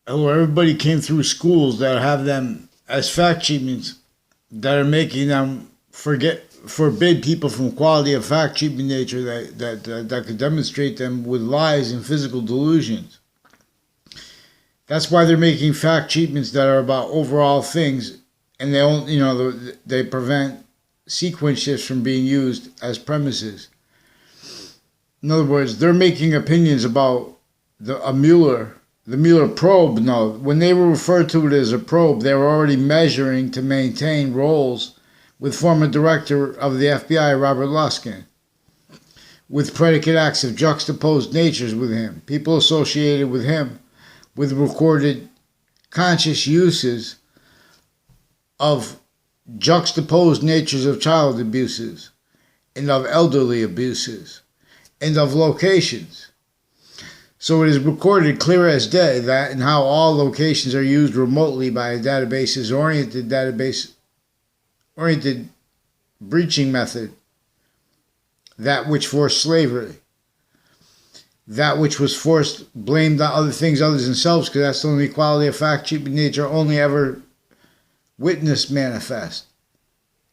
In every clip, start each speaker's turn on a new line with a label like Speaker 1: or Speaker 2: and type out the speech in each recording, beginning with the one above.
Speaker 1: everybody came through schools that have them as fact treatments that are making them forbid people from quality of fact treatment nature that could demonstrate them with lies and physical delusions. That's why they're making fact treatments that are about overall things, and they don't, they prevent sequence shifts from being used as premises. In other words, they're making opinions about the Mueller probe. No, when they were referred to it as a probe, they were already measuring to maintain roles with former director of the FBI, Robert Luskin, with predicate acts of juxtaposed natures with him, people associated with him, with recorded conscious uses of juxtaposed natures of child abuses and of elderly abuses and of locations. So it is recorded clear as day that and how all locations are used remotely by a database-oriented breaching method, that which forced slavery, that which was forced blamed on other things other than themselves, because that's the only quality of fact treatment nature only ever witness manifest,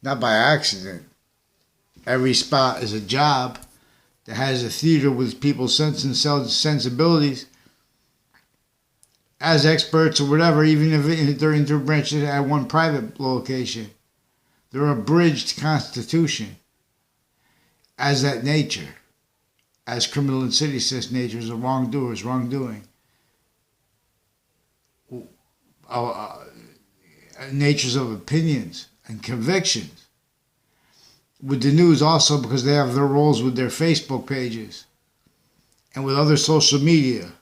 Speaker 1: not by accident. Every spot is a job that has a theater with people's sense and sensibilities as experts or whatever, even if they're interbranches at one private location. They're a bridged constitution as that nature, as criminal and seditious natures of wrongdoers, wrongdoing. Natures of opinions and convictions. With the news also, because they have their roles with their Facebook pages and with other social media.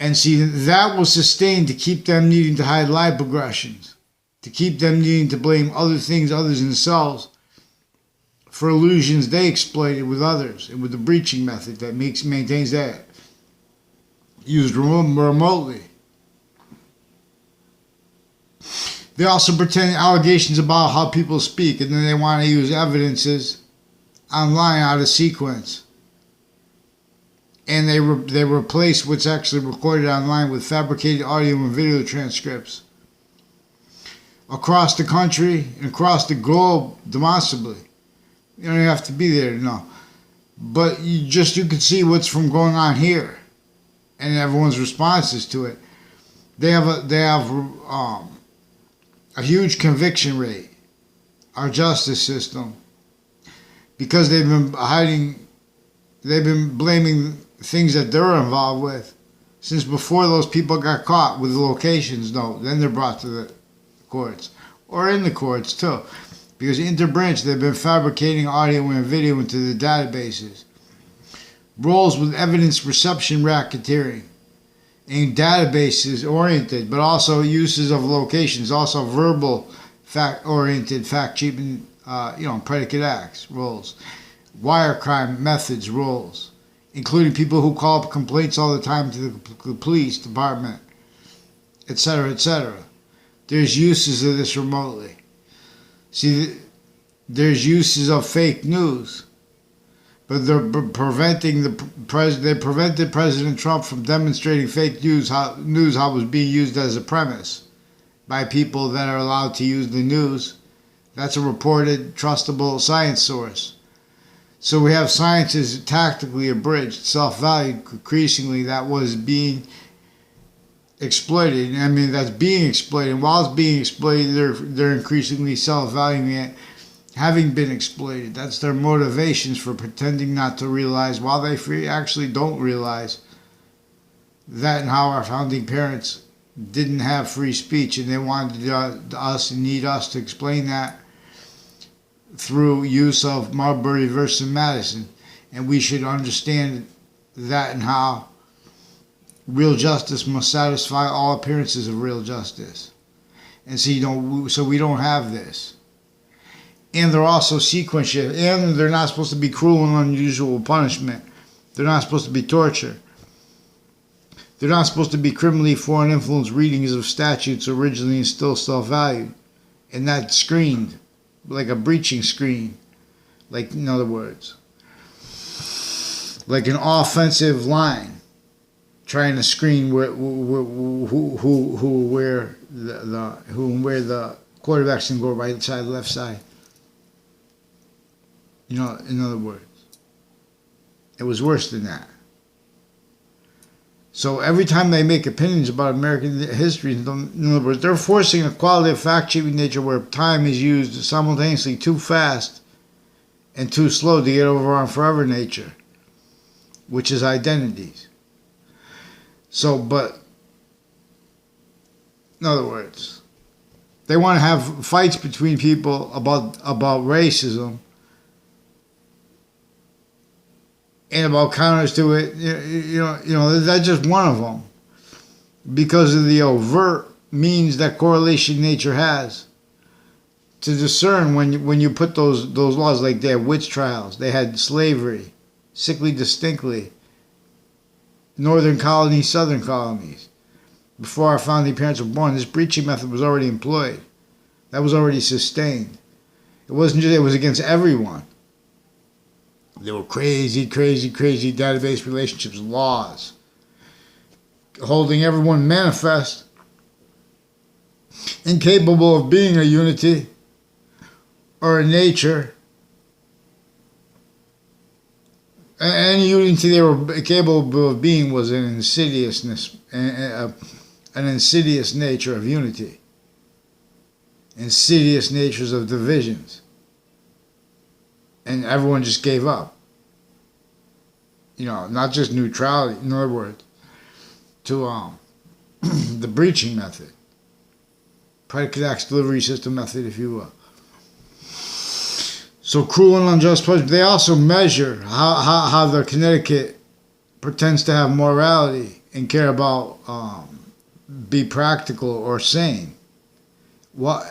Speaker 1: And see, that was sustained to keep them needing to hide lie progressions, to keep them needing to blame other things other than themselves for illusions they exploited with others and with the breaching method that maintains that used remotely. They also pretend allegations about how people speak, and then they want to use evidences online out of sequence. And they replace what's actually recorded online with fabricated audio and video transcripts across the country and across the globe demonstrably. You don't even have to be there to know. But you can see what's from going on here and everyone's responses to it. They have a huge conviction rate, our justice system, because they've been blaming things that they're involved with since before those people got caught with the locations. No, then they're brought to the courts, or in the courts too, because interbranch they've been fabricating audio and video into the databases. Roles with evidence reception racketeering and databases oriented, but also uses of locations, also verbal fact-oriented fact treatment, predicate acts, roles, wire crime methods, roles, including people who call up complaints all the time to the police department, etc., etc. There's uses of this remotely. See, there's uses of fake news. But they prevented President Trump from demonstrating fake news how it was being used as a premise by people that are allowed to use the news. That's a reported, trustable science source. So we have science is tactically abridged, self-valued increasingly. That was being exploited. I mean, that's being exploited. And while it's being exploited, they're increasingly self-valuing it. Having been exploited. That's their motivations for pretending not to realize, while they actually don't realize that and how our founding parents didn't have free speech, and they wanted us and need us to explain that through use of Marbury versus Madison. And we should understand that and how real justice must satisfy all appearances of real justice. And so we don't have this. And they're also sequential, and they're not supposed to be cruel and unusual punishment. They're not supposed to be torture. They're not supposed to be criminally foreign influence readings of statutes originally and still self-valued. And that's screened, like a breaching screen. Like, in other words, like an offensive line trying to screen where the quarterbacks can go, right side, left side. You know, in other words, it was worse than that. So every time they make opinions about American history, in other words, they're forcing a quality of fact-sheeping nature where time is used simultaneously too fast and too slow to get over on forever nature, which is identities. So, but, in other words, they want to have fights between people about racism and about counters to it. You know, that's just one of them, because of the overt means that correlation nature has to discern when you put those laws, like they had witch trials, they had slavery, sickly distinctly, northern colonies, southern colonies. Before our founding parents were born, this breaching method was already employed. That was already sustained. It wasn't just, it was against everyone. There were crazy database relationships, laws, holding everyone manifest, incapable of being a unity or a nature. Any unity they were capable of being was an insidiousness, an insidious nature of unity, insidious natures of divisions. And everyone just gave up. You know, not just neutrality, in other words, to the breaching method, predicate acts delivery system method, if you will. So cruel and unjust punishment. They also measure how the Connecticut pretends to have morality and care about be practical or sane, while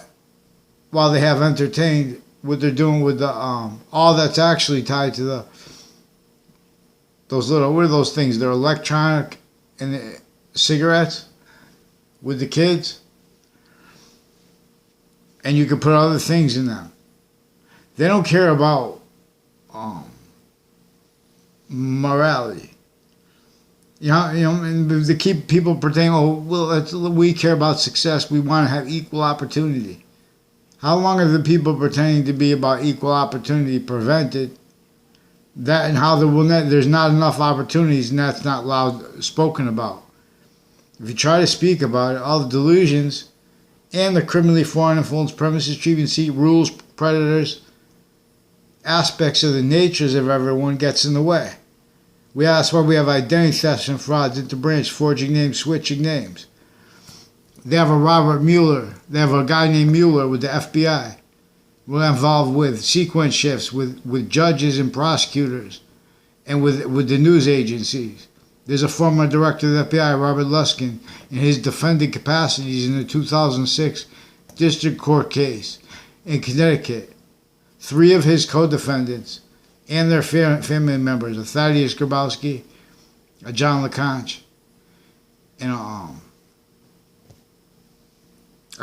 Speaker 1: they have entertained what they're doing with the all that's actually tied to those little, what are those things? They're electronic and the cigarettes with the kids, and you can put other things in them. They don't care about morality. You know, and they keep people pretending, oh, well, we care about success. We want to have equal opportunity. How long have the people pretending to be about equal opportunity prevented that, and how there's not enough opportunities, and that's not loud spoken about? If you try to speak about it, all the delusions and the criminally foreign influence, premises, treatment, seat, rules, predators, aspects of the natures of everyone gets in the way. That's why we have identity thefts and frauds, interbranch, forging names, switching names. They have a Robert Mueller. They have a guy named Mueller with the FBI. We're involved with sequence shifts with judges and prosecutors and with the news agencies. There's a former director of the FBI, Robert Luskin, in his defending capacities in the 2006 district court case in Connecticut. 3 of his co-defendants and their family members, Thaddeus Grabowski, John LeConte, and I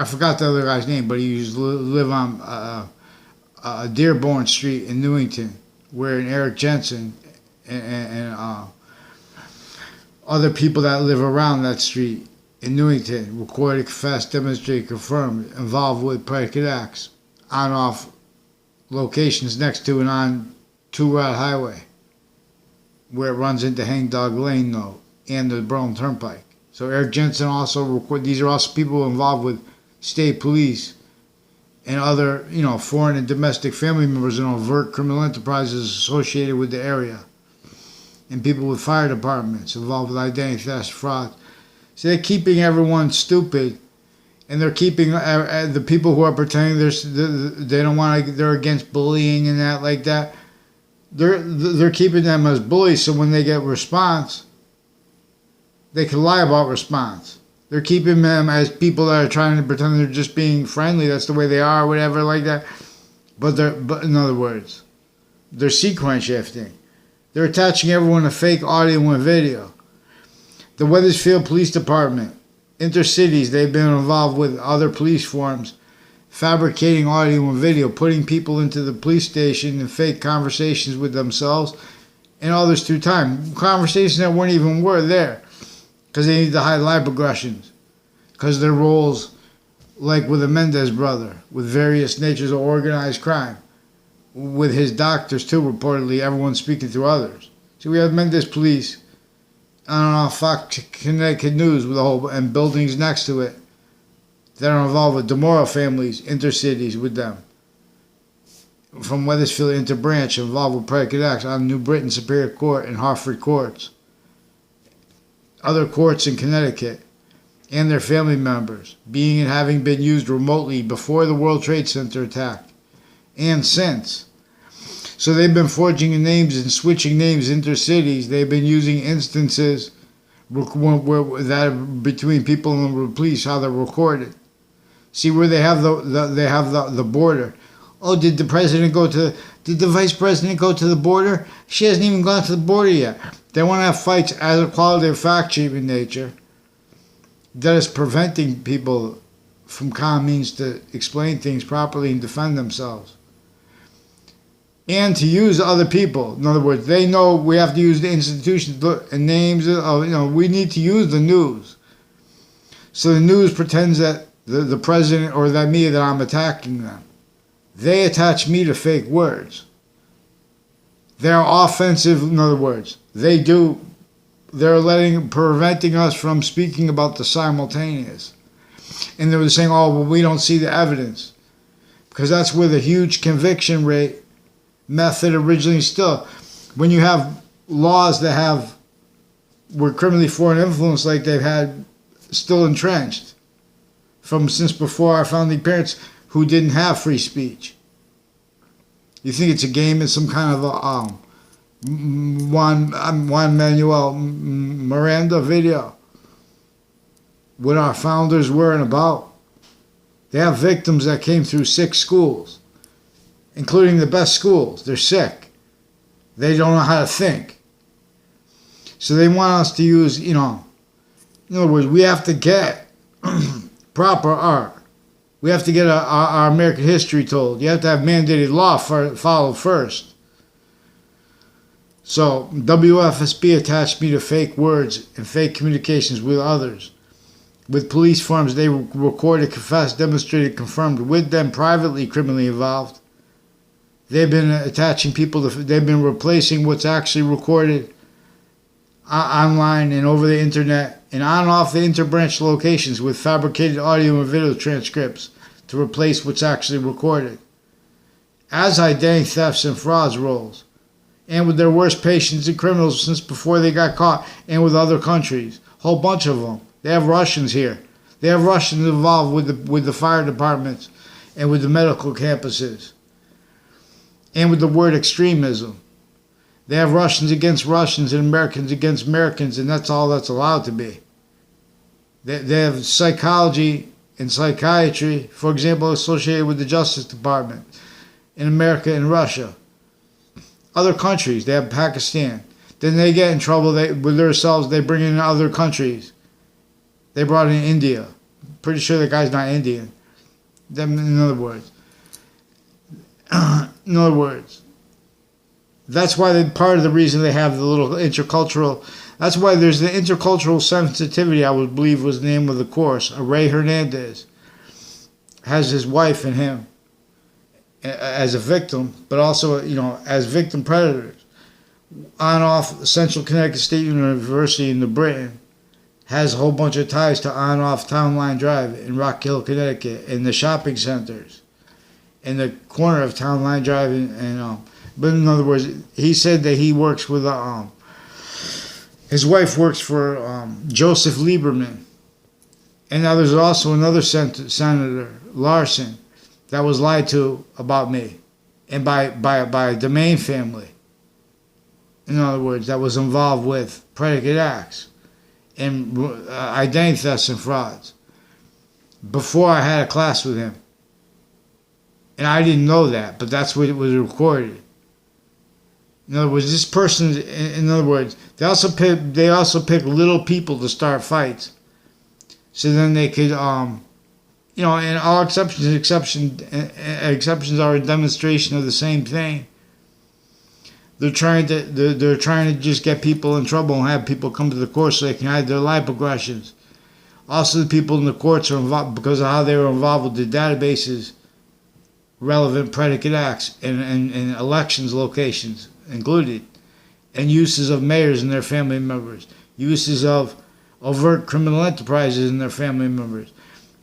Speaker 1: forgot the other guy's name, but he used to live on Dearborn Street in Newington, where Eric Jensen and other people that live around that street in Newington recorded, confessed, demonstrated, confirmed, involved with predicate acts on off locations next to and on 2-route highway, where it runs into Hangdog Lane, though, and the Burlington Turnpike. So Eric Jensen also recorded. These are also people involved with state police and other, foreign and domestic family members in overt criminal enterprises associated with the area, and people with fire departments involved with identity theft, fraud. So they're keeping everyone stupid, and they're keeping the people who are pretending they don't want to, they're against bullying and that like that. They're keeping them as bullies, so when they get response, they can lie about response. They're keeping them as people that are trying to pretend they're just being friendly. That's the way they are, or whatever, like that. But in other words, they're sequence shifting. They're attaching everyone to fake audio and video. The Wethersfield Police Department, Intercities, they've been involved with other police forms, fabricating audio and video, putting people into the police station in fake conversations with themselves and others through time. Conversations that weren't even there. because they need to hide life progressions, because their roles, like with the Mendez brother, with various natures of organized crime, with his doctors too, reportedly, everyone's speaking through others. So we have Mendez police, I don't know, Fox Connecticut News with a whole, and buildings next to it that are involved with DeMora families, intercities with them. From Wethersfield into Branch, involved with predicate acts on New Britain Superior Court and Hartford courts. Other courts in Connecticut, and their family members, being and having been used remotely before the World Trade Center attack, and since. So they've been forging names and switching names intercities. They've been using instances that between people and the police, how they're recorded. See where they have the border. Oh, did the vice president go to the border? She hasn't even gone to the border yet. They want to have fights as a quality of fact in nature that is preventing people from common means to explain things properly and defend themselves. And to use other people. In other words, they know we have to use the institutions and names. We need to use the news. So the news pretends that the president or that I'm attacking them. They attach me to fake words. They're offensive, in other words. They're preventing us from speaking about the simultaneous. And they were saying, we don't see the evidence. Because that's where the huge conviction rate method originally still. When you have laws that were criminally foreign influence like they've had still entrenched since before our founding parents, who didn't have free speech. You think it's a game in some kind of a Juan Manuel Miranda video? What our founders were and about. They have victims that came through 6 schools, including the best schools. They're sick. They don't know how to think. So they want us to use, in other words, we have to get proper art. We have to get our American history told. You have to have mandated law followed first. So WFSB attached me to fake words and fake communications with others. With police forms, they recorded, confessed, demonstrated, confirmed with them privately criminally involved. They've been attaching people they've been replacing what's actually recorded online and over the internet and on and off the interbranch locations with fabricated audio and video transcripts to replace what's actually recorded. As identity thefts and frauds rolls, and with their worst patients and criminals since before they got caught, and with other countries, whole bunch of them. They have Russians here. They have Russians involved with the fire departments and with the medical campuses, and with the word extremism. They have Russians against Russians and Americans against Americans, and that's all that's allowed to be. They have psychology and psychiatry, for example, associated with the Justice Department in America and Russia. Other countries, they have Pakistan. Then they get in trouble with themselves, they bring in other countries. They brought in India. Pretty sure the guy's not Indian. In other words, that's why part of the reason they have the little intercultural. That's why there's the intercultural sensitivity, I would believe was the name of the course. Ray Hernandez has his wife and him as a victim, but also, as victim predators. On off Central Connecticut State University in New Britain has a whole bunch of ties to on off Town Line Drive in Rock Hill, Connecticut, in the shopping centers, in the corner of Town Line Drive, but in other words, he said that he works with his wife works for Joseph Lieberman. And now there's also another Senator, Larson, that was lied to about me. And by a Domain family. In other words, that was involved with predicate acts and identity thefts and frauds. Before I had a class with him. And I didn't know that, but that's what it was recorded. In other words, this person, they also pick little people to start fights. So then they could, and all exceptions are a demonstration of the same thing. they're trying to just get people in trouble and have people come to the court so they can hide their life progressions. Also, the people in the courts are involved because of how they were involved with the databases, relevant predicate acts, and elections locations included, and uses of mayors and their family members, uses of overt criminal enterprises and their family members,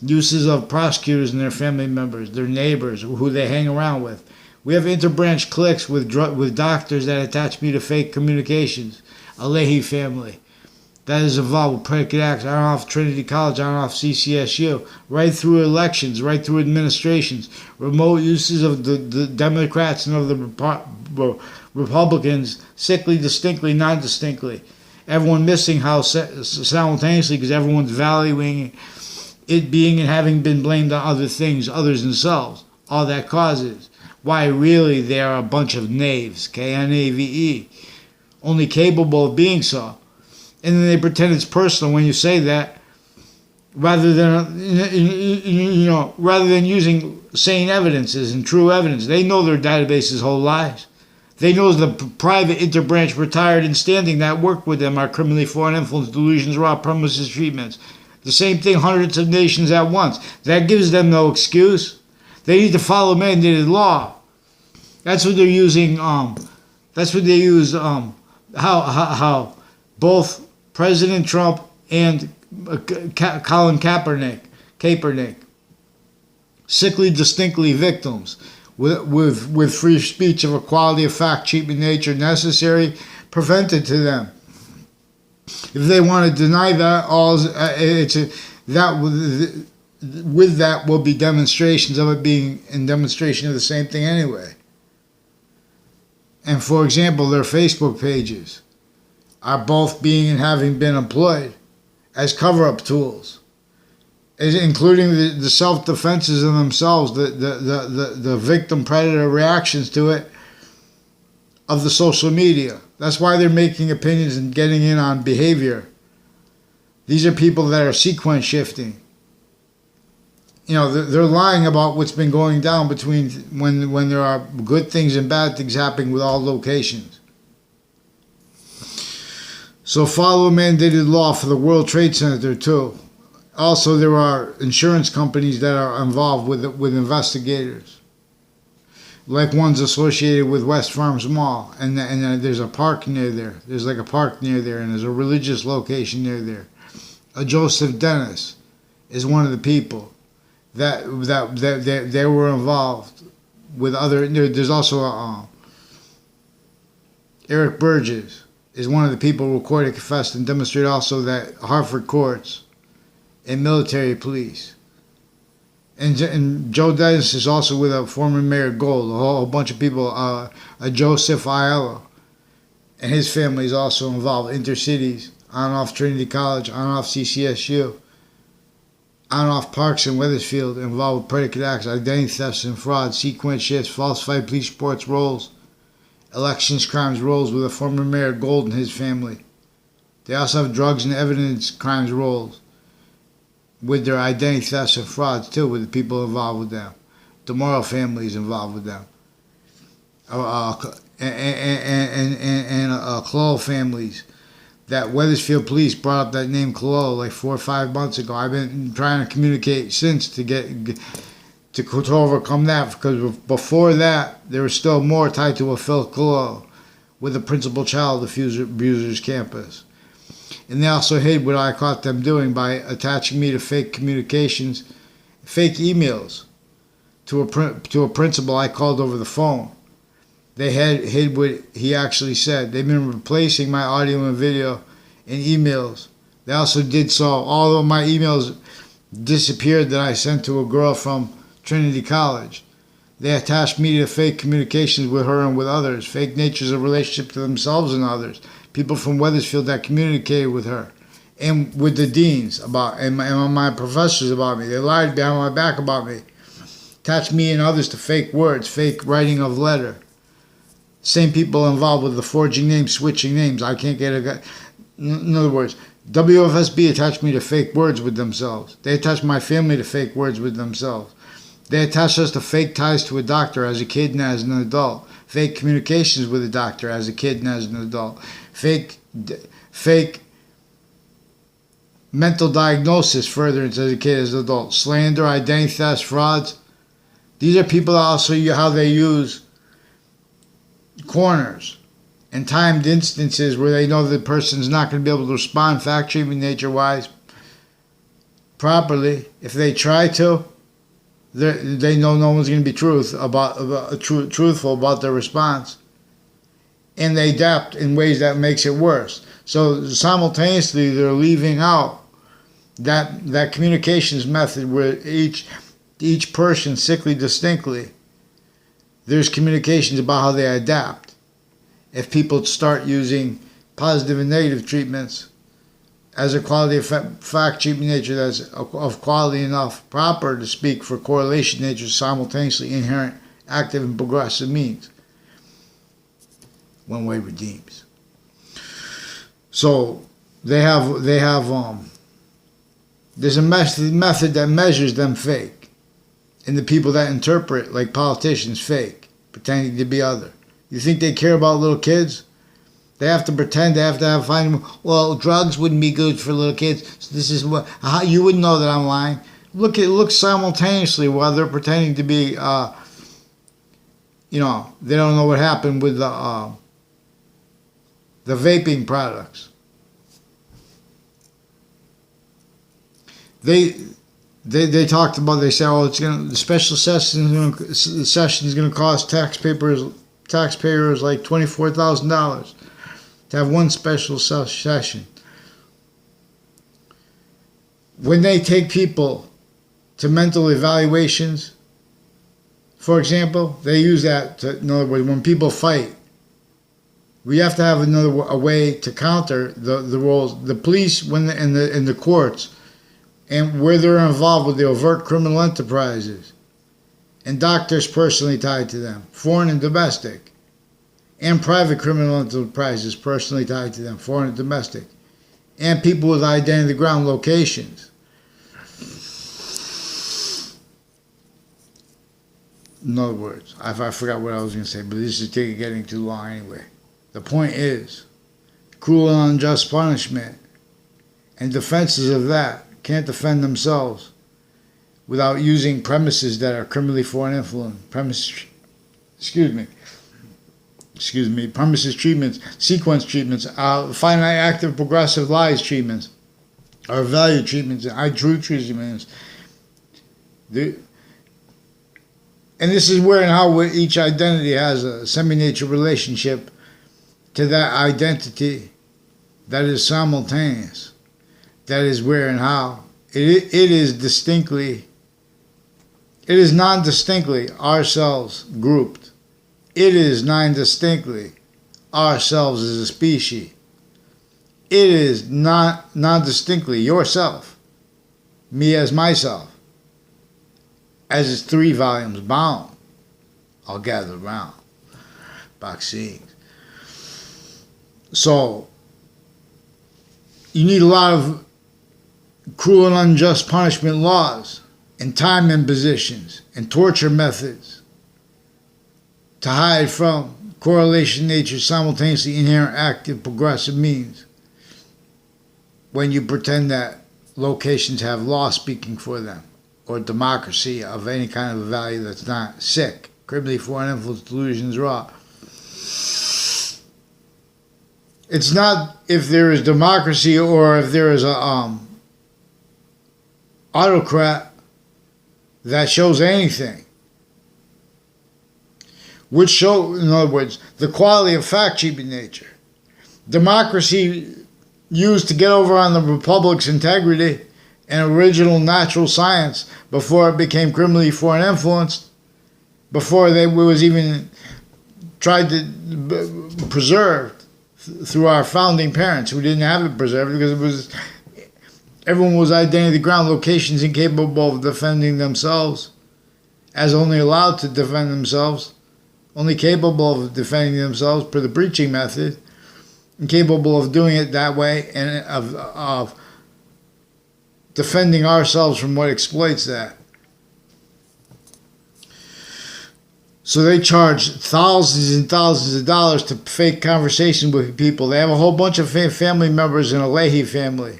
Speaker 1: uses of prosecutors and their family members, their neighbors, who they hang around with. We have interbranch cliques with doctors that attach me to fake communications, a Leahy family that is involved with predicate acts on off Trinity College, on off CCSU, right through elections, right through administrations, remote uses of the Democrats and of the Republicans, sickly, distinctly, non-distinctly. Everyone missing how simultaneously, because everyone's valuing it being and having been blamed on other things, others themselves. All that causes. Why really they are a bunch of knaves, Knave, only capable of being so. And then they pretend it's personal when you say that, rather than using sane evidences and true evidence. They know their databases hold lies. They know the private interbranch retired and standing that work with them are criminally foreign influence, delusions, raw premises treatments. The same thing, hundreds of nations at once. That gives them no excuse. They need to follow mandated law. That's what they're using. That's what they use. How both President Trump and Colin Kaepernick, sickly, distinctly victims, with free speech of equality of fact, treatment, nature necessary, prevented to them. If they want to deny that, with that will be demonstrations of it being in demonstration of the same thing anyway. And for example, their Facebook pages are both being and having been employed as cover-up tools, including the self-defenses of themselves, the victim predator reactions to it of the social media. That's why they're making opinions and getting in on behavior. These are people that are sequence shifting. They're lying about what's been going down between when there are good things and bad things happening with all locations. So follow mandated law for the World Trade Center too. Also, there are insurance companies that are involved with investigators, like ones associated with West Farms Mall, and there's a park near there. There's like a park near there, and there's a religious location near there. Joseph Dennis is one of the people that they were involved with other. There's also Eric Burgess is one of the people who recorded, confessed, and demonstrated also that Hartford courts and military police. And Joe Dennis is also with a former Mayor Gold, a whole bunch of people, Joseph Aiello, and his family is also involved, intercities, on and off Trinity College, on and off CCSU, on and off Parks and Wethersfield, involved with predicate acts, identity thefts and fraud, sequence shifts, falsified police reports rolls, elections crimes rolls with a former Mayor Gold and his family. They also have drugs and evidence crimes rolls with their identity thefts and frauds too, with the people involved with them. The Morrow family is involved with them. And Clole families. That Wethersfield police brought up that name Clole like 4 or 5 months ago. I've been trying to communicate since to overcome that, because before that there was still more tied to a Phil Clole with the principal child abusers campus. And they also hid what I caught them doing by attaching me to fake communications, fake emails to a principal I called over the phone. They hid what he actually said. They've been replacing my audio and video and emails. They also did so. All of my emails disappeared that I sent to a girl from Trinity College. They attached me to fake communications with her and with others, fake natures of relationship to themselves and others, people from Wethersfield that communicated with her, and with the deans and my professors about me. They lied behind my back about me, attached me and others to fake words, fake writing of letter. Same people involved with the forging names, switching names. I can't get a guy. In other words, WFSB attached me to fake words with themselves. They attached my family to fake words with themselves. They attached us to fake ties to a doctor as a kid and as an adult. fake communications with a doctor as a kid and as an adult, fake mental diagnosis furtherance as a kid as an adult, slander, identity theft, frauds. These are people that also how they use corners and timed instances where they know the person's not going to be able to respond fact-treatment nature-wise properly. If they try to, they know no one's going to be truthful about their response, and they adapt in ways that makes it worse. So simultaneously, they're leaving out that communications method where each person sickly distinctly, there's communications about how they adapt. If people start using positive and negative treatments as a quality of fact treatment nature that's of quality enough, proper to speak for correlation nature, simultaneously inherent, active, and progressive means. One way redeems. So they have there's a method that measures them fake. And the people that interpret, like politicians, fake, pretending to be other. You think they care about little kids? They have to pretend. They have to find. Well, drugs wouldn't be good for little kids. So this is what you wouldn't know that I'm lying. Look simultaneously while they're pretending to be. They don't know what happened with the vaping products. They talked about. They said, "Oh, the special session is going to cost taxpayers like $24,000 to have one special session." When they take people to mental evaluations, for example, they use that. In other words, when people fight, we have to have a way to counter the roles. The police, when in the courts. And where they're involved with the overt criminal enterprises, and doctors personally tied to them, foreign and domestic, and private criminal enterprises personally tied to them, foreign and domestic, and people with identity ground locations. In other words, I forgot what I was going to say, but this is getting too long anyway. The point is, cruel and unjust punishment and defenses of that can't defend themselves without using premises that are criminally foreign influence. Premises treatments, sequence treatments, finite active progressive lies treatments, or value treatments, and truth treatments. And this is where and how each identity has a semi-nature relationship to that identity that is simultaneous. That is where and how. It is non-distinctly ourselves grouped. It is non-distinctly ourselves as a species. It is not non-distinctly yourself, me as myself, as it's 3 volumes bound, all gathered round, vaccines. So, you need a lot of cruel and unjust punishment laws and time impositions and torture methods to hide from correlation nature's simultaneously inherent active progressive means when you pretend that locations have law speaking for them or democracy of any kind of value that's not sick, criminally foreign influence, delusions, raw. It's not if there is democracy or if there is a autocrat that shows anything. Which show, in other words, the quality of fact-treatment nature. Democracy used to get over on the republic's integrity and original natural science before it became criminally foreign influenced, before it was even tried to preserve through our founding parents who didn't have it preserved because everyone was identity ground locations incapable of defending themselves, as only allowed to defend themselves, only capable of defending themselves per the breaching method, incapable of doing it that way and of defending ourselves from what exploits that. So they charge thousands and thousands of dollars to fake conversation with people. They have a whole bunch of family members in a Leahy family,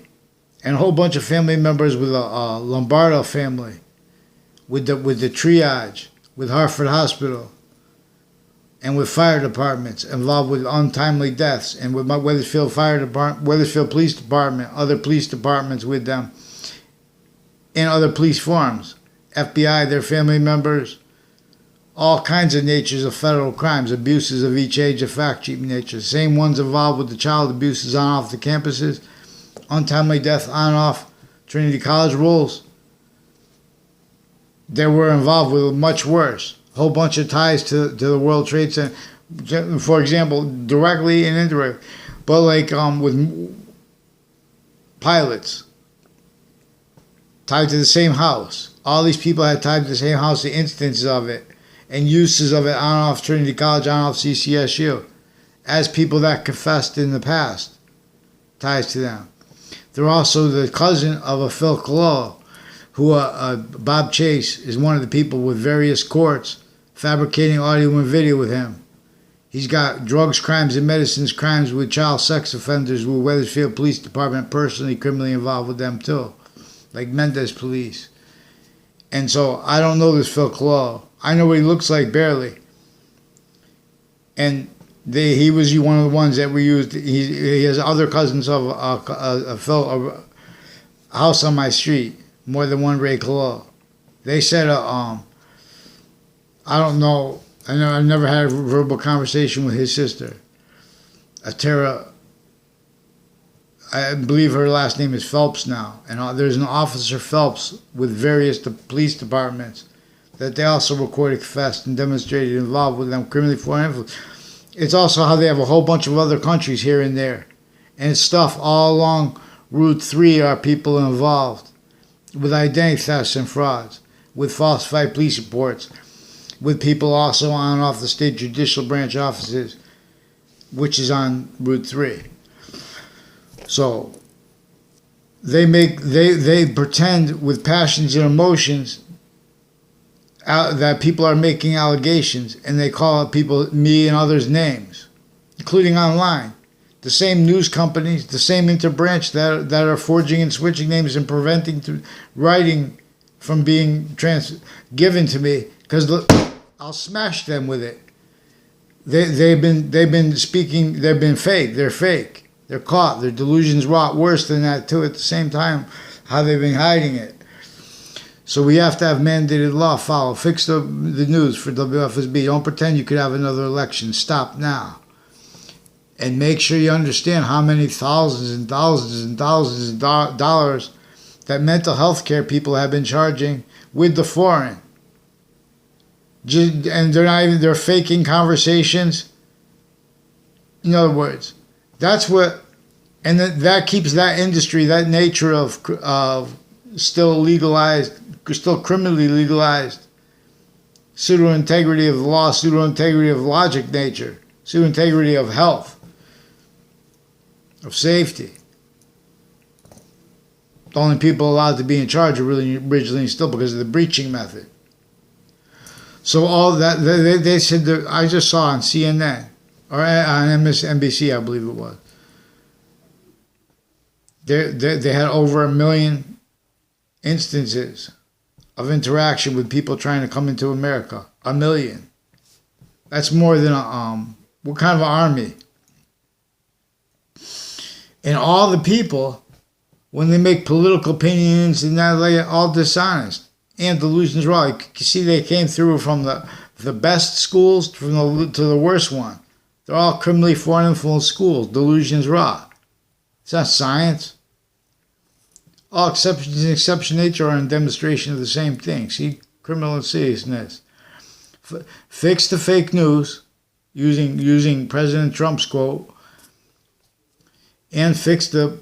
Speaker 1: and a whole bunch of family members with a Lombardo family, with the triage, with Hartford Hospital, and with fire departments involved with untimely deaths, and with my Wethersfield Fire Department, Wethersfield Police Department, other police departments with them, and other police forms, FBI, their family members, all kinds of natures of federal crimes, abuses of each age of fact sheet nature. Same ones involved with the child abuses on and off the campuses, untimely death on and off Trinity College rules. They were involved with much worse. A whole bunch of ties to the World Trade Center, for example, directly and indirectly. But like with pilots, tied to the same house. All these people had tied to the same house, the instances of it, and uses of it on and off Trinity College, on and off CCSU, as people that confessed in the past, ties to them. They're also the cousin of a Phil Collo, who Bob Chase is one of the people with various courts fabricating audio and video with him. He's got drugs, crimes, and medicines crimes with child sex offenders with Wethersfield Police Department personally criminally involved with them too, like Mendez Police. And so I don't know this Phil Collo. I know what he looks like barely. And he was one of the ones that we used. He has other cousins of a house on my street, more than one Ray Collo. They said, I don't know. I've never had a verbal conversation with his sister, Tara. I believe her last name is Phelps now, and there's an Officer Phelps with various police departments that they also recorded, confessed, and demonstrated involved with them criminally foreign influence. It's also how they have a whole bunch of other countries here and there, and stuff all along Route 3 are people involved with identity thefts and frauds, with falsified police reports, with people also on and off the state judicial branch offices, which is on Route 3. So they pretend with passions and emotions that people are making allegations, and they call people, me and others, names, including online. The same news companies, the same interbranch that are forging and switching names and preventing writing from being given to me, because I'll smash them with it. They've been speaking. They've been fake. They're fake. They're caught. Their delusions rot worse than that too. At the same time, how they've been hiding it. So we have to have mandated law follow. Fix the news for WFSB. Don't pretend you could have another election. Stop now. And make sure you understand how many thousands and thousands and thousands of dollars that mental health care people have been charging with the foreign. And they're faking conversations. In other words, that's what, and that keeps that industry, that nature of still legalized, still criminally legalized, pseudo-integrity of the law, pseudo-integrity of logic nature, pseudo-integrity of health, of safety. The only people allowed to be in charge are really originally still because of the breaching method. So all that, they said, that I just saw on CNN, or on MSNBC, I believe it was, they had over 1 million instances of interaction with people trying to come into America. 1 million. That's more than what kind of an army? And all the people, when they make political opinions and that, like, all dishonest and delusions raw. You can see they came through from the best schools to the worst one. They're all criminally foreign influence schools. Delusions raw. It's not science. All exceptions in exception nature are in demonstration of the same thing. See, criminal insidiousness. Fix the fake news using President Trump's quote, and fix the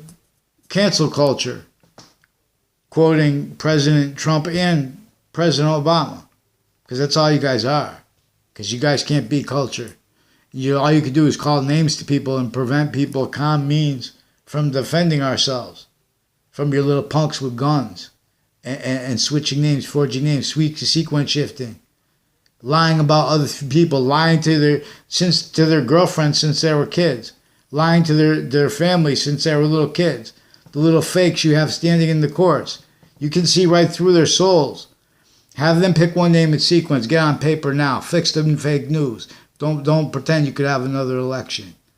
Speaker 1: cancel culture, quoting President Trump and President Obama, because that's all you guys are, because you guys can't beat culture. All you can do is call names to people and prevent people, calm means, from defending ourselves from your little punks with guns and switching names, forging names, sequence shifting, lying about other people, lying to their girlfriends since they were kids, lying to their family since they were little kids. The little fakes you have standing in the courts. You can see right through their souls. Have them pick one name in sequence. Get on paper now. Fix them in fake news. Don't pretend you could have another election.